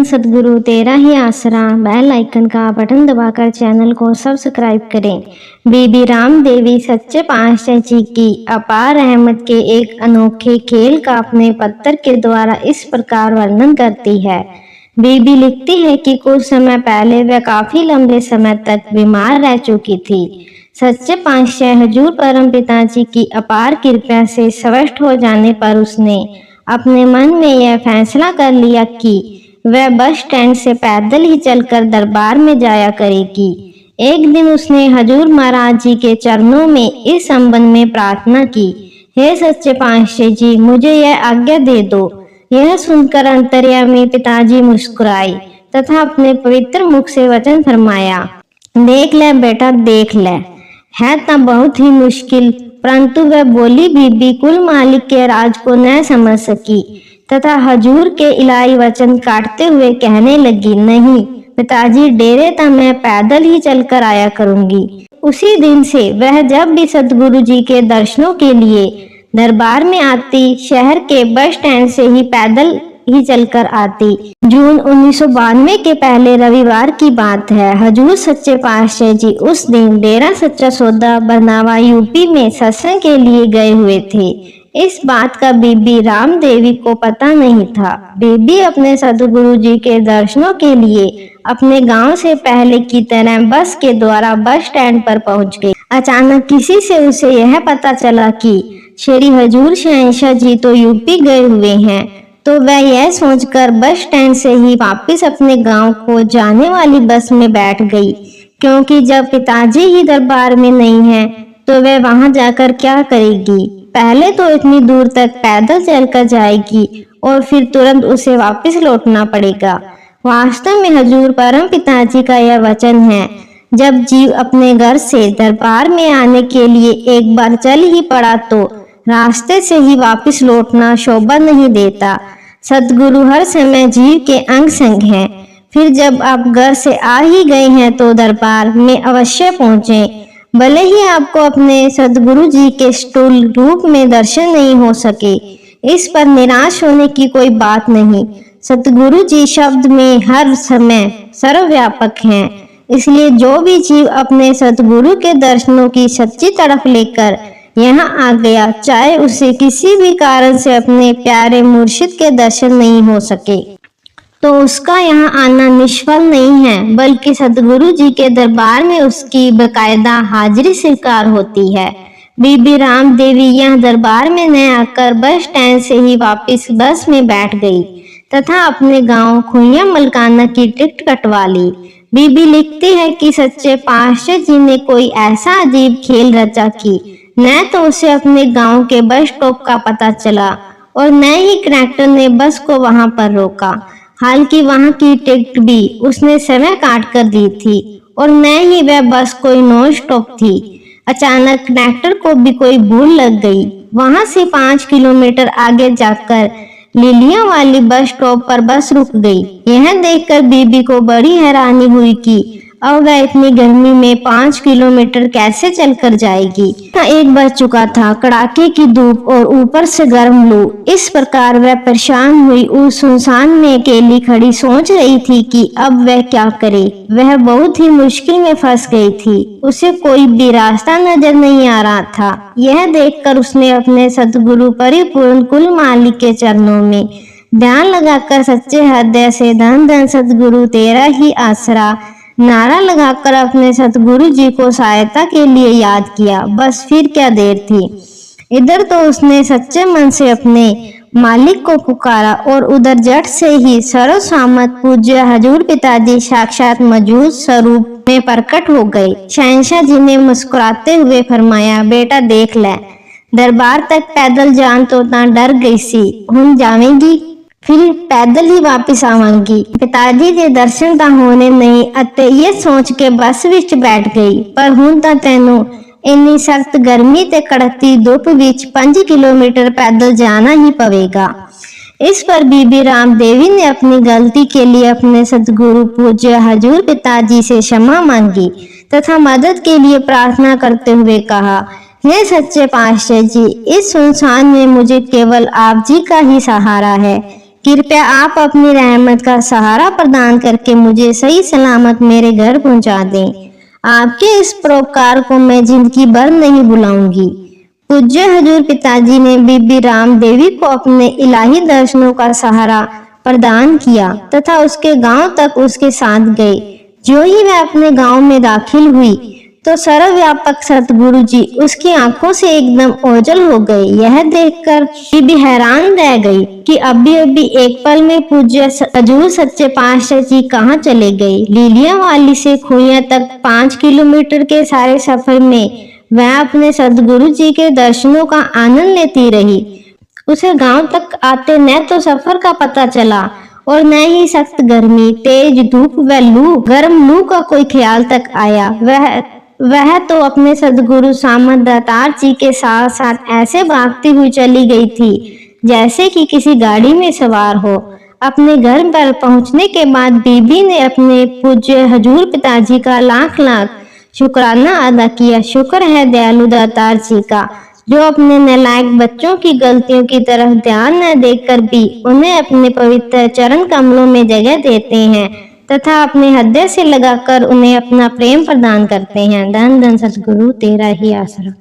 धन सतगुरु तेरा ही आसरा। बेल आइकन का बटन दबाकर चैनल को सब्सक्राइब करें। बीबी राम देवी सच्चे पातशाह जी की अपार रहमत के एक अनोखे खेल का अपने पत्र के द्वारा इस प्रकार वर्णन करती है। बीबी लिखती है कि कुछ समय पहले वह काफी लंबे समय तक बीमार रह चुकी थी। सच्चे पातशाह हजूर परम पिता जी की अपार कृपा से स्वस्थ हो जाने पर उसने अपने मन में यह फैसला कर लिया कि वह बस स्टैंड से पैदल ही चलकर दरबार में जाया करेगी। एक दिन उसने हजूर महाराज जी के चरणों में इस संबंध में प्रार्थना की, हे सच्चे पातशाह जी, मुझे यह आज्ञा दे दो। यह सुनकर अंतर्यामी पिताजी मुस्कुराए तथा अपने पवित्र मुख से वचन फरमाया, देख ले बेटा देख ले। है तो बहुत ही मुश्किल, परंतु वह बोली बीबी कुल मालिक के राज को न समझ सकी तथा हजूर के इलाही वचन काटते हुए कहने लगी, नहीं पिताजी, डेरे तक मैं पैदल ही चलकर आया करूंगी। उसी दिन से वह जब भी सतगुरु जी के दर्शनों के लिए दरबार में आती, शहर के बस स्टैंड से ही पैदल ही चलकर आती। जून 1992 के पहले रविवार की बात है। हजूर सच्चे पातशाह जी उस दिन डेरा सच्चा सौदा बरनावा यूपी में सत्संग के लिए गए हुए थे। इस बात का बीबी राम देवी को पता नहीं था। बीबी अपने सतगुरु जी के दर्शनों के लिए अपने गांव से पहले की तरह बस के द्वारा बस स्टैंड पर पहुंच गई। अचानक किसी से उसे यह पता चला कि श्री हजूर शहंशाह जी तो यूपी गए हुए हैं, तो वह यह सोचकर बस स्टैंड से ही वापस अपने गांव को जाने वाली बस में बैठ गई, क्योंकि जब पिताजी ही दरबार में नहीं है तो वह वहां जाकर क्या करेगी। पहले तो इतनी दूर तक पैदल चलकर जाएगी और फिर तुरंत उसे वापस लौटना पड़ेगा। वास्तव में हजूर परम पिताजी का यह वचन है, जब जीव अपने घर से दरबार में आने के लिए एक बार चल ही पड़ा तो रास्ते से ही वापस लौटना शोभा नहीं देता। सतगुरु हर समय जीव के अंग संग हैं। फिर जब आप घर से आ ही गए हैं तो दरबार में अवश्य पहुँचें। भले ही आपको अपने सतगुरु जी के स्थूल रूप में दर्शन नहीं हो सके, इस पर निराश होने की कोई बात नहीं। सतगुरु जी शब्द में हर समय सर्वव्यापक हैं। इसलिए जो भी जीव अपने सतगुरु के दर्शनों की सच्ची तड़प लेकर यहाँ आ गया, चाहे उसे किसी भी कारण से अपने प्यारे मुर्शिद के दर्शन नहीं हो सके, तो उसका यहाँ आना निष्फल नहीं है, बल्कि सतगुरु जी के दरबार में उसकी बकायदा हाजिरी स्वीकार होती है। बीबी राम देवी यहाँ दरबार में न आकर बस स्टैंड से ही वापस बस में बैठ गई तथा अपने गांव खुइया मलकाना की टिकट कटवा ली। बीबी लिखती है कि सच्चे पातशाह जी ने कोई ऐसा अजीब खेल रचा कि न तो उसे अपने गांव के बस स्टॉप का पता चला और न ही कंडक्टर ने बस को वहां पर रोका। हालांकि वहां की टिकट भी उसने समय काट कर दी थी और न ही वह बस कोई नॉन स्टॉप थी। अचानक कंडक्टर को भी कोई भूल लग गई। वहां से 5 किलोमीटर आगे जाकर लिलिया वाली बस स्टॉप पर बस रुक गई। यह देखकर बीबी को बड़ी हैरानी हुई कि अब वह इतनी गर्मी में 5 किलोमीटर कैसे चलकर जाएगी। एक बज चुका था, कड़ाके की धूप और ऊपर से गर्म लू। इस प्रकार वह परेशान हुई उस सुनसान में अकेली खड़ी सोच रही थी कि अब वह क्या करे। वह बहुत ही मुश्किल में फंस गई थी। उसे कोई भी रास्ता नजर नहीं आ रहा था। यह देखकर उसने अपने सतगुरु परिपूर्ण कुल मालिक के चरणों में ध्यान लगाकर सच्चे हृदय से धन धन सतगुरु तेरा ही आसरा नारा लगाकर अपने सतगुरु जी को सहायता के लिए याद किया। बस फिर क्या देर थी। इधर तो उसने सच्चे मन से अपने मालिक को पुकारा और उधर जट से ही सर्वसम्मत पूज्य हजूर पिताजी साक्षात मौजूद स्वरूप में प्रकट हो गए। शहंशाह जी ने मुस्कुराते हुए फरमाया, बेटा देख ले, दरबार तक पैदल जान तो डर गई सी, हुन जावेंगी फिर पैदल ही वापस आवांगी। पिताजी के दर्शन ਤਾਂ होने नहीं ਅਤੇ ये सोच के बस विच बैठ गई। पर ਹੁਣ ਤਾਂ ਤੈਨੂੰ ਇੰਨੀ सख्त गर्मी ਤੇ कड़कती धूप विच 5 किलोमीटर पैदल जाना ही पवेगा। इस पर बीबी राम देवी ने अपनी गलती के लिए अपने सतगुरु पूज्य हजूर पिताजी से क्षमा मांगी तथा मदद के लिए प्रार्थना करते हुए कहा, हे सच्चे पातशाह जी, इस सुनसान में मुझे केवल आप जी का ही सहारा है। कृपया आप अपनी रहमत का सहारा प्रदान करके मुझे सही सलामत मेरे घर पहुंचा दें। आपके इस परोपकार को मैं जिंदगी भर नहीं भुलाऊंगी। पूज्य हजूर पिताजी ने बीबी राम देवी को अपने इलाही दर्शनों का सहारा प्रदान किया तथा उसके गांव तक उसके साथ गए। जो ही वह अपने गांव में दाखिल हुई तो सर्वव्यापक सतगुरु जी उसकी आंखों से एकदम ओझल हो गए। यह देखकर बीबी हैरान रह गई कि अभी अभी एक पल में पूज्य हजूर सच्चे पातशाह जी कहाँ चले गए। लीलिया वाली से खोइया तक 5 किलोमीटर के सारे सफर में वह अपने सदगुरु जी के दर्शनों का आनंद लेती रही। उसे गांव तक आते न तो सफर का पता चला और न ही सख्त गर्मी, तेज धूप व गर्म लू का कोई ख्याल तक आया। वह तो अपने सदगुरु सामत दातार जी के साथ साथ ऐसे भागती हुई चली गई थी जैसे कि किसी गाड़ी में सवार हो। अपने घर पर पहुंचने के बाद बीबी ने अपने पूज्य हजूर पिताजी का लाख लाख शुक्राना अदा किया। शुक्र है दयालु दातार जी का, जो अपने नालायक बच्चों की गलतियों की तरफ ध्यान न देकर भी उन्हें अपने पवित्र चरण कमलों में जगह देते हैं तथा अपने हृदय से लगाकर उन्हें अपना प्रेम प्रदान करते हैं। धन धन सतगुरु तेरा ही आसरा।